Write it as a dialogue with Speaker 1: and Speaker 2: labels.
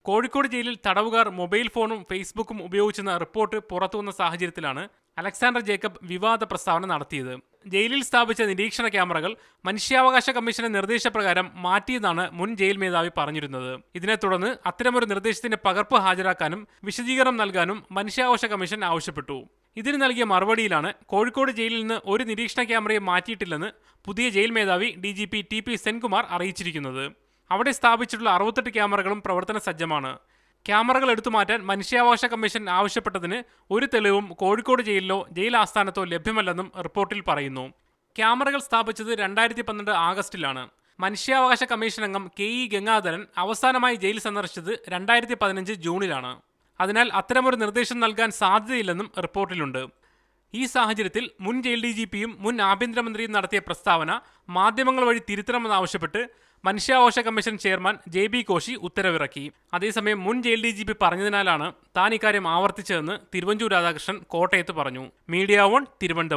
Speaker 1: കോഴിക്കോട് ജയിലിൽ തടവുകാർ മൊബൈൽ ഫോണും ഫേസ്ബുക്കും ഉപയോഗിച്ചെന്ന റിപ്പോർട്ട് പുറത്തുവന്ന സാഹചര്യത്തിലാണ് അലക്സാണ്ടർ ജേക്കബ് വിവാദ പ്രസ്താവന നടത്തിയത്. ജയിലിൽ സ്ഥാപിച്ച നിരീക്ഷണ ക്യാമറകൾ മനുഷ്യാവകാശ കമ്മീഷന്റെ നിർദ്ദേശപ്രകാരം മാറ്റിയെന്നാണ് മുൻ ജയിൽ മേധാവി പറഞ്ഞിരുന്നത്. ഇതിനെ തുടർന്ന് അത്തരമൊരു നിർദ്ദേശത്തിന്റെ പകർപ്പ് ഹാജരാക്കാനും വിശദീകരണം നൽകാനും മനുഷ്യാവകാശ കമ്മീഷൻ ആവശ്യപ്പെട്ടു. ഇതിന് നൽകിയ മറുപടിയിലാണ് കോഴിക്കോട് ജയിലിൽ നിന്ന് ഒരു നിരീക്ഷണ ക്യാമറയെ മാറ്റിയിട്ടില്ലെന്ന് പുതിയ ജയിൽ മേധാവി DGP TP സെൻകുമാർ അറിയിച്ചിരിക്കുന്നത്. അവിടെ സ്ഥാപിച്ചിട്ടുള്ള 68 ക്യാമറകളും പ്രവർത്തന സജ്ജമാണ്. ക്യാമറകൾ എടുത്തുമാറ്റാൻ മനുഷ്യാവകാശ കമ്മീഷൻ ആവശ്യപ്പെട്ടതിന് ഒരു തെളിവും കോഴിക്കോട് ജയിലിലോ ജയിൽ ആസ്ഥാനത്തോ ലഭ്യമല്ലെന്നും റിപ്പോർട്ടിൽ പറയുന്നു. ക്യാമറകൾ സ്ഥാപിച്ചത് 2012 ആഗസ്റ്റിലാണ്. മനുഷ്യാവകാശ കമ്മീഷൻ അംഗം KE ഗംഗാധരൻ അവസാനമായി ജയിൽ സന്ദർശിച്ചത് 2015 ജൂണിലാണ്. അതിനാൽ അത്തരമൊരു നിർദ്ദേശം നൽകാൻ സാധ്യതയില്ലെന്നും റിപ്പോർട്ടിലുണ്ട്. ഈ സാഹചര്യത്തിൽ മുൻ ജയിൽ DGPയും മുൻ ആഭ്യന്തരമന്ത്രിയും നടത്തിയ പ്രസ്താവന മാധ്യമങ്ങൾ വഴി തിരുത്തണമെന്നാവശ്യപ്പെട്ട് മനുഷ്യാവകാശ കമ്മീഷൻ ചെയർമാൻ JB കോശി ഉത്തരവിറക്കി. അതേസമയം മുൻ ജയിൽ DGP പറഞ്ഞതിനാലാണ് താൻ ഇക്കാര്യം ആവർത്തിച്ചതെന്ന് തിരുവഞ്ചൂർ രാധാകൃഷ്ണൻ കോട്ടയത്ത് പറഞ്ഞു. മീഡിയ 1 തിരുവനന്തപുരം.